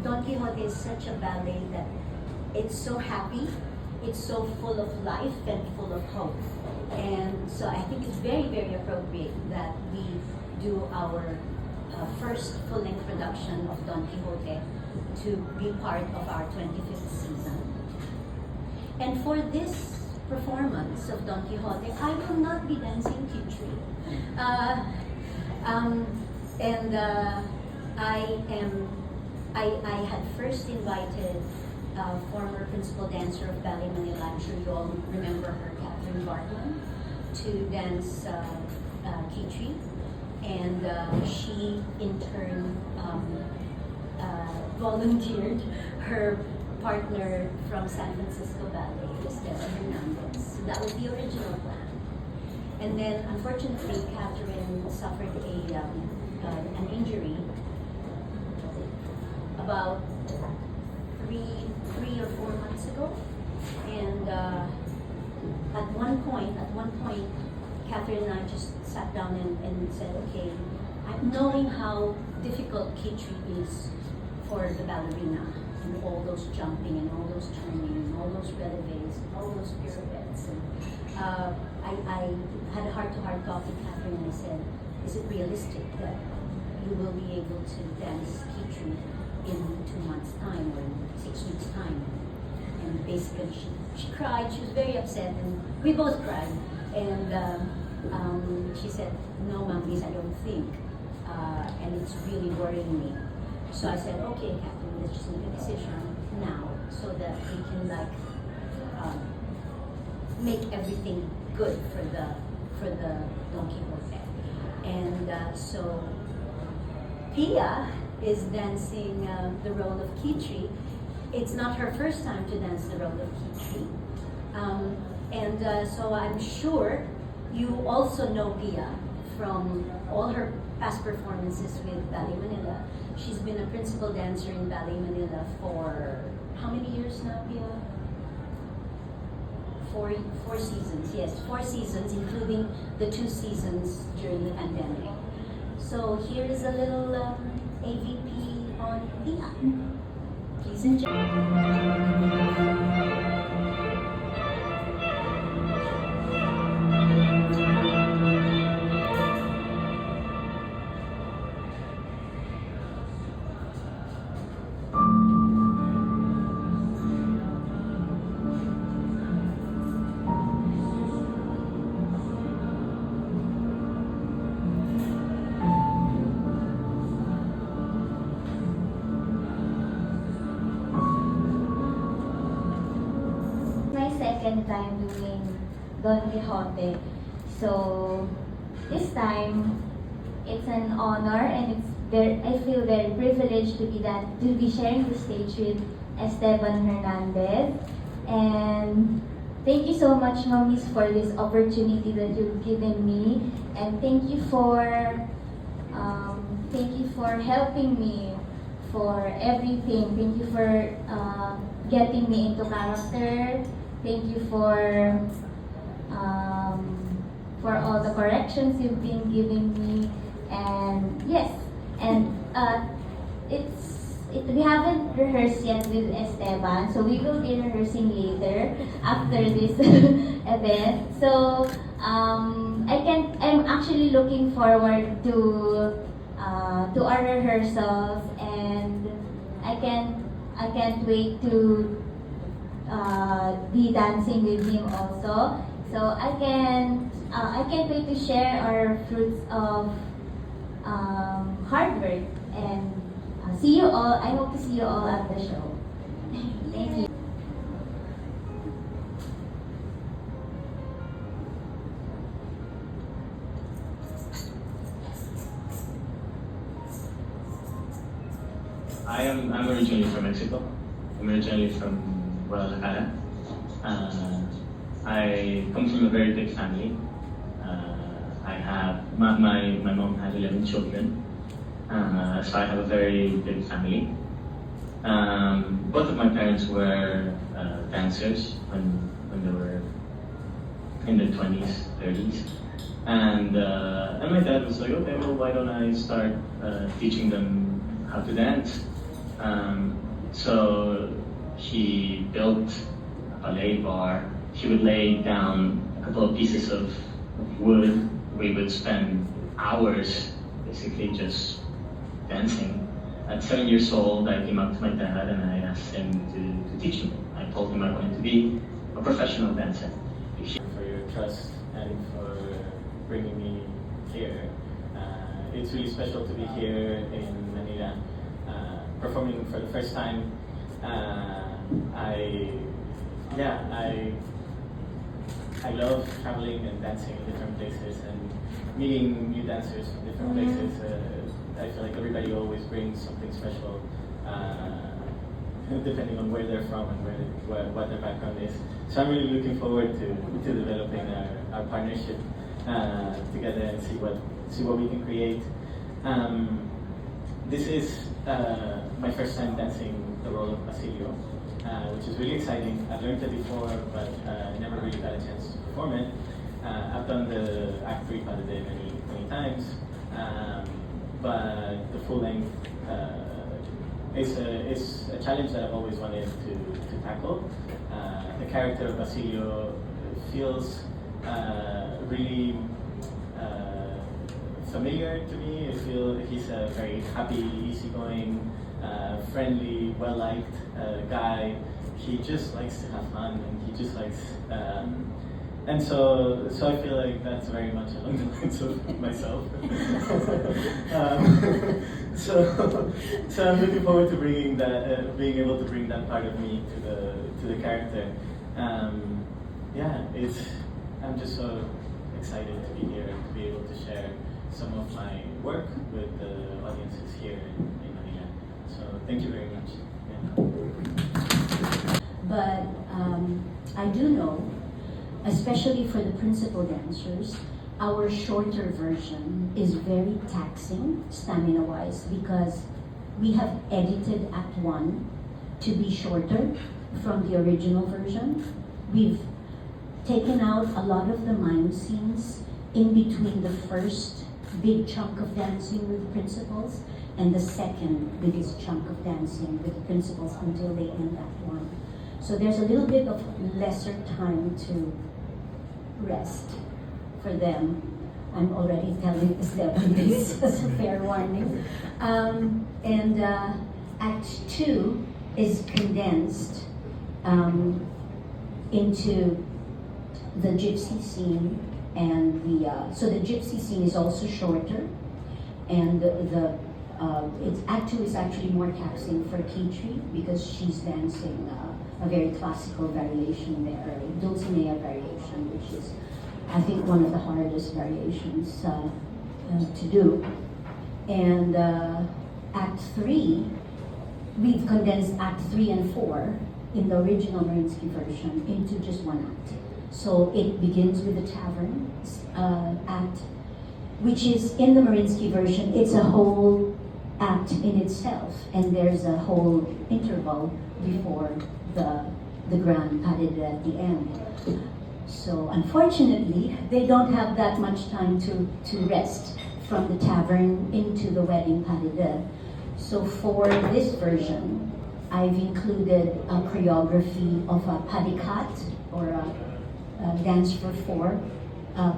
Don Quixote is such a ballet that it's so happy, it's so full of life and full of hope. And so I think it's very, very appropriate that we do our first full-length production of Don Quixote to be part of our 25th season. And for this performance of Don Quixote, I will not be dancing Kitri. I had first invited former principal dancer of Ballet Manila, I'm sure you all remember her, Catherine Bartman, to dance Kitri. And she in turn volunteered her partner from San Francisco Ballet, Esteban Hernandez. So that was the original plan. And then unfortunately, Catherine suffered an injury about three or 4 months ago. And at one point, Catherine and I just sat down and said, okay, knowing how difficult Kitri is for the ballerina, and all those jumping and all those turning and all those releves and all those pirouettes. And I had a heart-to-heart talk with Catherine and I said, is it realistic that you will be able to dance Kitri in 2 months' time or in 6 weeks' time? And basically she cried, she was very upset, and we both cried. And she said, no, Ma'am Liz, I don't think. And it's really worrying me. So I said, okay, Catherine, let's just make a decision now so that we can make everything good for the Don Quixote. And so Pia is dancing the role of Kitri. It's not her first time to dance the role of Kitri. So I'm sure you also know Pia from all her past performances with Ballet Manila. She's been a principal dancer in Ballet Manila for how many years now, Pia? Four seasons, yes, 4 seasons, including the 2 seasons during the pandemic. So here is a little AVP on Pia. Please enjoy. Second time doing Don Quixote. So this time it's an honor and I feel very privileged to be sharing the stage with Esteban Hernandez. And thank you so much, Mommies, for this opportunity that you've given me, and thank you for helping me for everything. Thank you for getting me into character. Thank you for all the corrections you've been giving me, and yes, and we haven't rehearsed yet with Esteban, so we will be rehearsing later after this event. So I'm actually looking forward to our rehearsals, and I can't wait to be dancing with him also. So I can't wait to share our fruits of hard work, and see you all. I hope to see you all at the show. Thank you. I'm originally from Mexico. I'm originally from Guadalajara. I come from a very big family. I have my mom had 11 children, so I have a very big family. Both of my parents were dancers when they were in their 20s, 30s, and my dad was like, okay, well, why don't I start teaching them how to dance? So he built a ballet bar. He would lay down a couple of pieces of wood. We would spend hours basically just dancing. At 7 years old, I came up to my dad and I asked him to teach me. I told him I wanted to be a professional dancer. For your trust and for bringing me here. It's really special to be here in Manila, performing for the first time. I love traveling and dancing in different places and meeting new dancers from different places. I feel like everybody always brings something special, depending on where they're from and what their background is. So I'm really looking forward to developing our partnership together and see what we can create. This is my first time dancing the role of Aliw, which is really exciting. I've learned it before, but never really got a chance to perform it. I've done the Act 3 Ballet many times, but the full length is a challenge that I've always wanted to tackle. The character of Aliw feels really familiar to me. I feel he's a very happy, easygoing, friendly, well-liked guy. He just likes to have fun, and he just likes, and so I feel like that's very much along the lines of myself. So I'm looking forward to bringing that, being able to bring that part of me to the character. I'm just so excited to be here and to be able to share some of my work with the audiences here in Manila. So thank you very much. Yeah. But I do know, especially for the principal dancers, our shorter version is very taxing stamina-wise because we have edited Act 1 to be shorter from the original version. We've taken out a lot of the mime scenes in between the first big chunk of dancing with the principals and the second biggest chunk of dancing with the principals until they end Act 1. So there's a little bit of lesser time to rest for them. I'm already telling Esteban this as a fair warning. Act 2 is condensed into the gypsy scene, and so the gypsy scene is also shorter, and Act 2 is actually more taxing for Kitri because she's dancing a very classical variation there, a Dulcinea variation, which is, I think, one of the hardest variations to do. And Act 3, we've condensed Act 3 and 4 in the original Mariinsky version into just one act. So it begins with the tavern act, which is in the Mariinsky version, it's a whole act in itself, and there's a whole interval before the grand pas de deux at the end. So unfortunately, they don't have that much time to rest from the tavern into the wedding pas de deux. So for this version, I've included a choreography of a padikat, or a dance for 4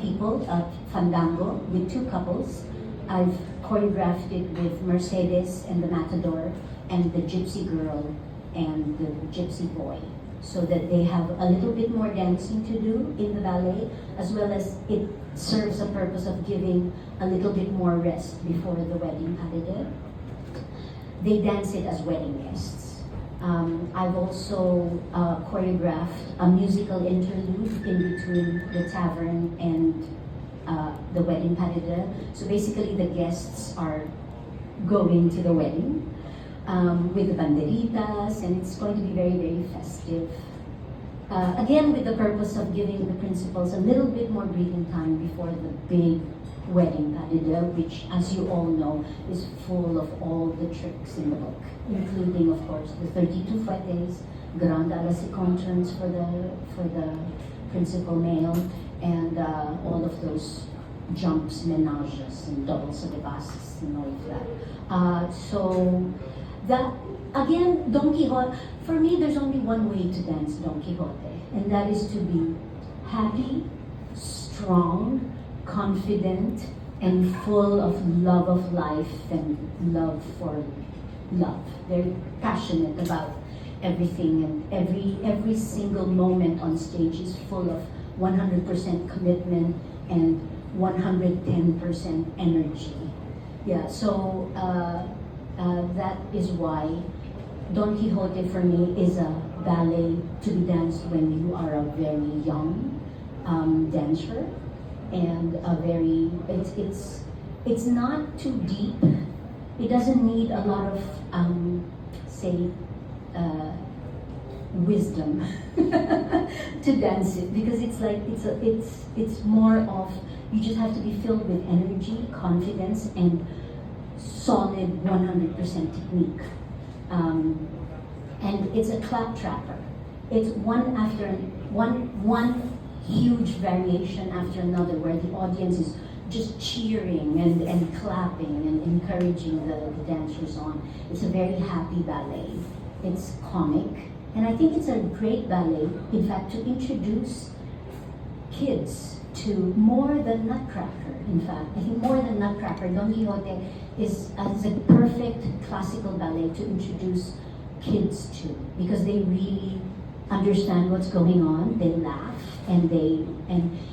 people, a fandango with 2 couples. I've choreographed it with Mercedes and the Matador and the gypsy girl and the gypsy boy, so that they have a little bit more dancing to do in the ballet, as well as it serves a purpose of giving a little bit more rest before the wedding pas de deux. They dance it as wedding guests. I've also choreographed a musical interlude in between the tavern and the wedding pas de deux. So basically the guests are going to the wedding with the banderitas, and it's going to be very, very festive. Again, with the purpose of giving the principals a little bit more breathing time before the big wedding pas de deux, which, as you all know, is full of all the tricks in the book, including, of course, the 32 fêtes, grand à la circonference for the principal male, and all of those jumps, ménages, and doubles of the basques, and all of that. So that again, Don Quixote, for me, there's only one way to dance Don Quixote, and that is to be happy, strong, confident, and full of love of life and love for love. Very passionate about everything, and every single moment on stage is full of 100% commitment and 110% energy. Yeah, so that is why Don Quixote for me is a ballet to be danced when you are a very young dancer, and a very it's not too deep. It doesn't need a lot of say wisdom to dance it, because it's like it's more of, you just have to be filled with energy, confidence, and solid 100% technique. And it's a claptrapper. It's one huge variation after another, where the audience is just cheering and clapping and encouraging the dancers on. It's a very happy ballet. It's comic. And I think it's a great ballet, in fact, to introduce kids to more than Nutcracker. In fact, I think more than Nutcracker, Don Quixote is a perfect classical ballet to introduce kids to, because they really understand what's going on. They laugh, and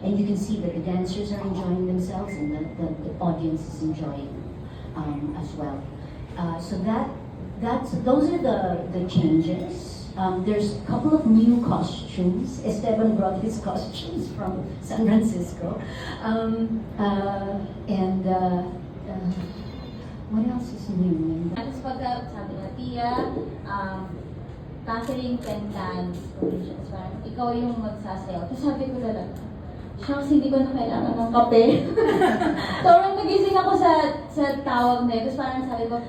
and you can see that the dancers are enjoying themselves, and the audience is enjoying as well. So those are the changes. There's a couple of new costumes. Esteban brought his costumes from San Francisco. What else is new? Tapos pagka sabi na, Tia, Catherine can dance. Parang ikaw yung magsasayaw. Tapos sabi ko talaga, shucks, hindi ko na kailangan ng kape. Sobrang nagising ako sa tawag na yun. Tapos parang sabi ko,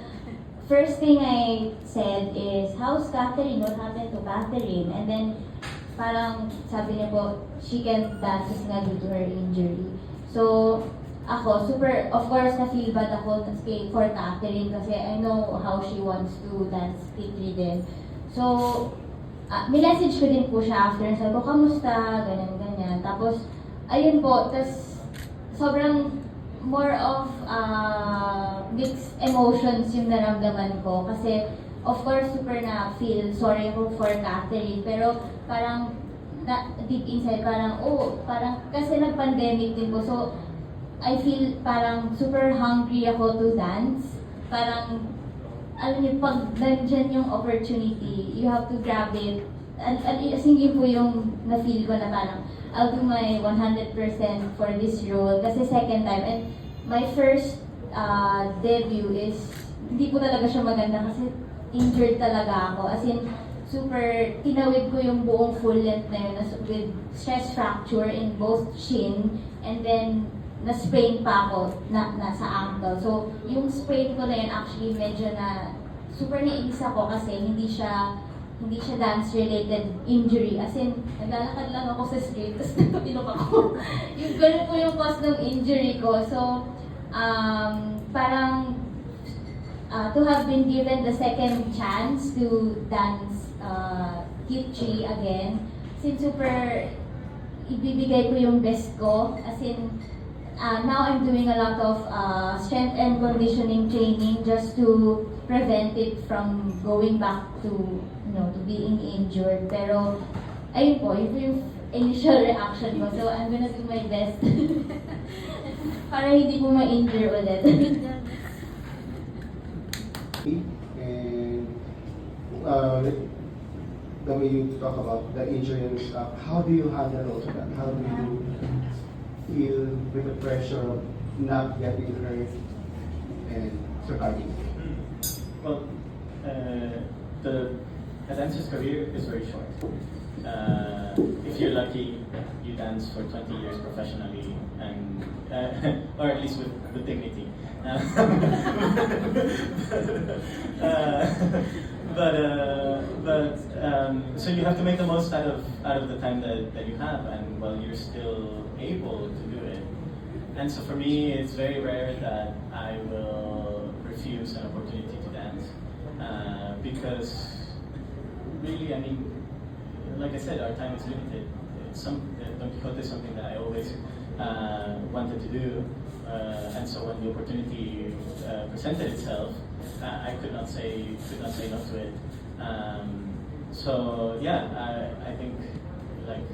first thing I said is, how's Catherine? What happened to Catherine? And then, parang sabi niya po, she can't dance nga due to her injury. So, ako, super, of course, na-feel bad ako for Catherine kasi I know how she wants to dance quickly din. So, minessage ko din po siya after. Sabi ko, kamusta? Ganyan. Tapos, ayun po, tas sobrang more of mixed emotions yung naramdaman ko. Kasi, of course, super na-feel sorry ko for Catherine. Pero, parang, deep inside, parang, parang, kasi nag-pandemic din po. So, I feel parang super hungry ako to dance. Parang, alam niyo, pag nandyan yung opportunity, you have to grab it. And yun po yung na-feel ko na parang, I'll do my 100% for this role. Kasi second time, and my first debut is, hindi po talaga siya maganda kasi injured talaga ako. As in, super, tinawid ko yung buong full length na yun with stress fracture in both shin, and then na-sprain pa ako nasa ankle. So, yung sprain ko na yun actually medyo na super nainis ako kasi hindi siya dance-related injury. As in, naglalakad lang ako sa street, tapos nagpapilok ako. Yung ganun po yung cause ng injury ko. So, parang to have been given the second chance to dance Kitchi again, since super ibibigay ko yung best ko. As in, now I'm doing a lot of strength and conditioning training just to prevent it from going back to being injured. Pero ayun po, yun po yung initial reaction ko. So I'm gonna do my best para hindi po ma-injure ulit. And the way you talk about the injury and stuff, how do you handle all of that? How do you feel with the pressure of not getting hurt and surviving? Well, a dancer's career is very short. If you're lucky, you dance for 20 years professionally, and or at least with dignity. So you have to make the most out of the time that you have, and while you're still able to do it. And so for me, it's very rare that I will refuse an opportunity to dance. because really, I mean, like I said, our time is limited. Don Quixote is something that I always wanted to do, and so when the opportunity presented itself, I could not say no to it. So yeah, I think like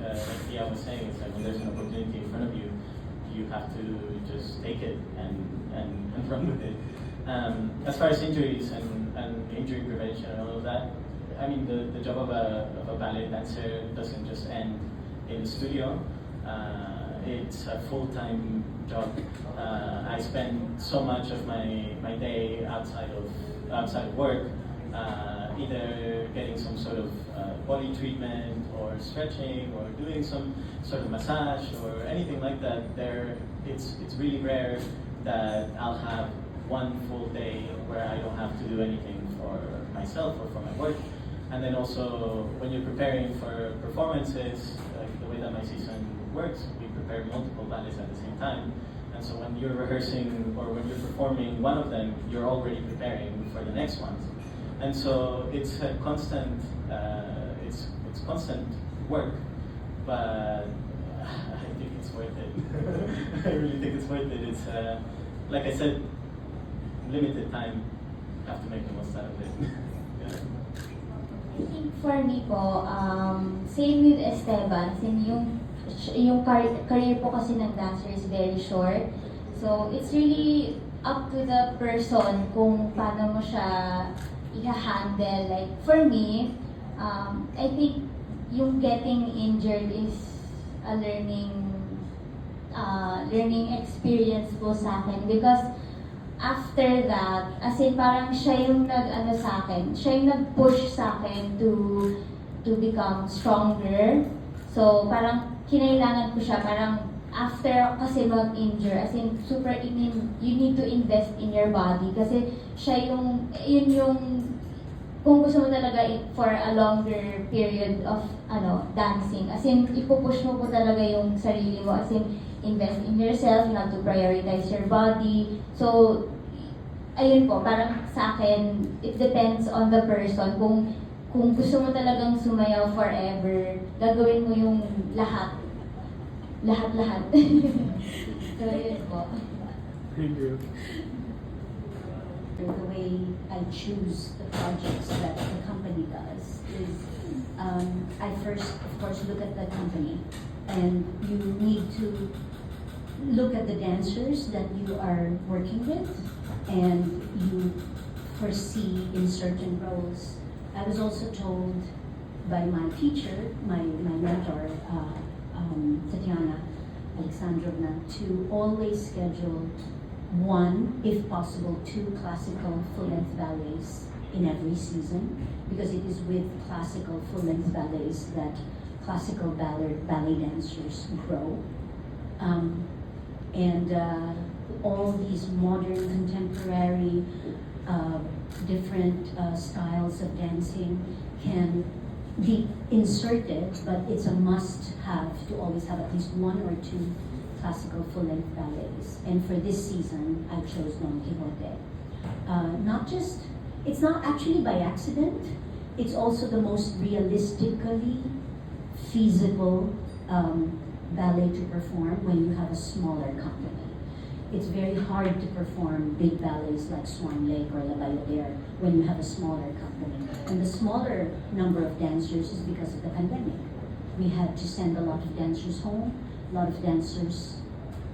Pia was saying, it's like when there's an opportunity in front of you, you have to just take it and run with it. As far as injuries and injury prevention and all of that, I mean, the job of a ballet dancer doesn't just end in the studio. It's a full-time job. I spend so much of my day outside of work, either getting some sort of body treatment or stretching or doing some sort of massage or anything like that. It's really rare that I'll have one full day where I don't have to do anything for myself or for my work. And then also, when you're preparing for performances, the way that my season works, we prepare multiple ballets at the same time. And so when you're rehearsing or when you're performing one of them, you're already preparing for the next ones. And so it's a constant, it's constant work, but I think it's worth it. I really think it's worth it. It's, like I said, limited time, have to make the most out of it. Yeah. I think for me po, same with Esteban, since yung career po kasi ng dancer is very short. So, it's really up to the person kung paano mo siya i-handle. Like, for me, I think yung getting injured is a learning experience po sa akin because after that, as in parang siya yung sa akin, siya yung nag-push sa akin to become stronger. So parang kinailangan ko siya, parang after kasi mag-injure, as in super, you need to invest in your body kasi siya yun yung kung gusto mo talaga for a longer period of dancing, as in ipupush mo po talaga yung sarili mo, as in invest in yourself, you have to prioritize your body. So ayun po, parang sa akin, it depends on the person. Kung gusto mo talagang sumayaw forever, gagawin mo yung lahat. So yun po. Thank you. The way I choose the projects that the company does is I first, of course, look at the company, and you need to look at the dancers that you are working with, and you foresee in certain roles. I was also told by my teacher, my mentor, Tatiana Alexandrovna, to always schedule one, if possible, two classical full-length ballets in every season, because it is with classical full-length ballets that classical ballet dancers grow. And all these modern, contemporary, different styles of dancing can be inserted, but it's a must-have to always have at least one or two classical full-length ballets. And for this season, I chose Don Quixote. It's not actually by accident, it's also the most realistically feasible ballet to perform when you have a smaller company. It's very hard to perform big ballets like Swan Lake or La Bayadere when you have a smaller company. And the smaller number of dancers is because of the pandemic. We had to send a lot of dancers home. A lot of dancers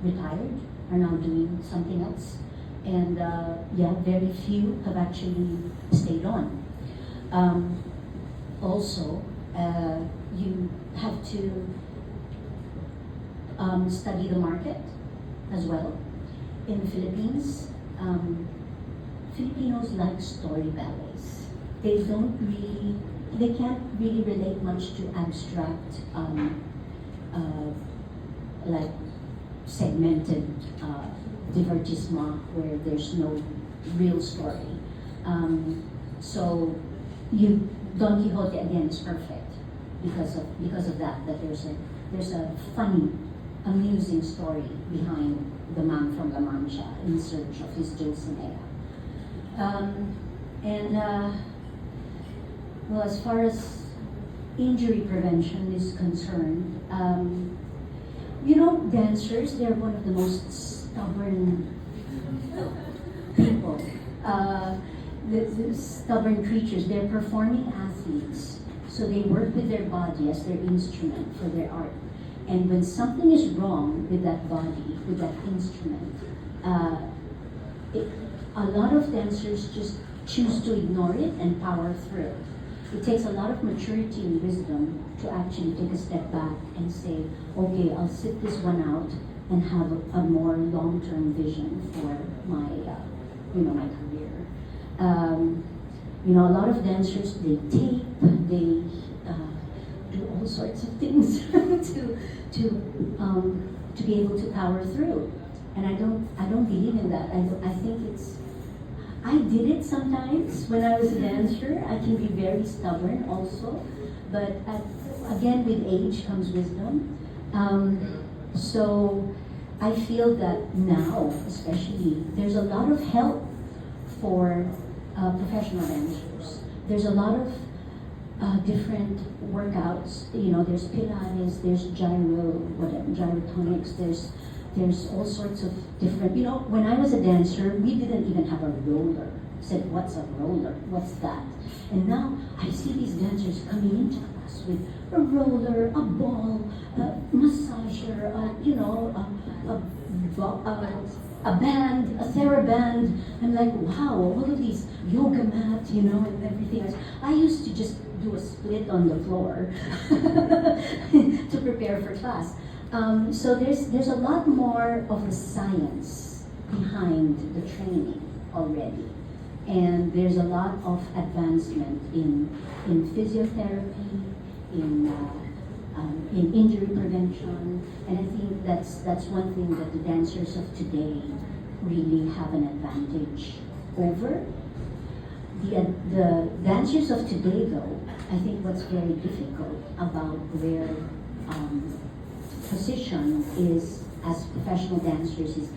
retired, are now doing something else. And very few have actually stayed on. Also, you have to study the market as well. In the Philippines, Filipinos like story ballets. They can't really relate much to abstract, like segmented divertissement where there's no real story. So Don Quixote again is perfect because of that there's a funny, amusing story behind the man from La Mancha in search of his Dulcinea. Well, as far as injury prevention is concerned, dancers, they're one of the most stubborn people, the stubborn creatures. They're performing athletes, so they work with their body as their instrument for their art. And when something is wrong with that body, with that instrument, a lot of dancers just choose to ignore it and power through. It takes a lot of maturity and wisdom to actually take a step back and say, okay, I'll sit this one out and have a more long-term vision for my, my career. A lot of dancers, they tape, they do all sorts of things to be able to power through. And I don't believe in that. I think I did it sometimes when I was a dancer. I can be very stubborn also, but again, with age comes wisdom. So I feel that now, especially, there's a lot of help for professional dancers. There's a lot of different workouts. There's Pilates, there's gyrotonics, there's all sorts of different, when I was a dancer, we didn't even have a roller. I said, what's a roller? What's that? And now I see these dancers coming into class with a roller, a ball, a massager, a band, a TheraBand. I'm like, wow, all of these yoga mat, and everything else. I used to just do a split on the floor to prepare for class. So there's a lot more of the science behind the training already, and there's a lot of advancement in physiotherapy, in injury prevention, and I think that's one thing that the dancers of today really have an advantage over. The dancers of today, though, I think what's very difficult about their position is, as professional dancers, is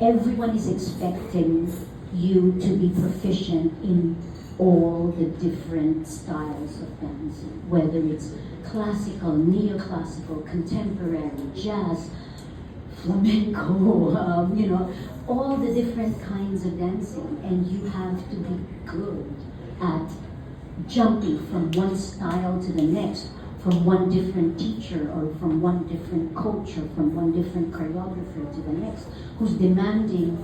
everyone is expecting you to be proficient in all the different styles of dancing, whether it's classical, neoclassical, contemporary, jazz, flamenco, all the different kinds of dancing, and you have to be good at jumping from one style to the next, from one different teacher or from one different coach or from one different choreographer to the next, who's demanding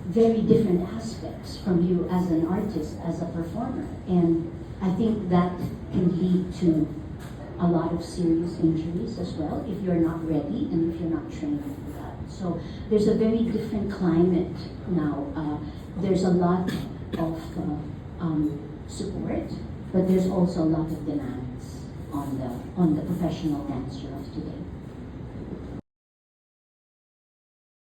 very different aspects from you as an artist, as a performer. And I think that can lead to a lot of serious injuries as well if you're not ready and if you're not trained for that. So there's a very different climate now. There's a lot of support, but there's also a lot of demands on the professional dancer of today.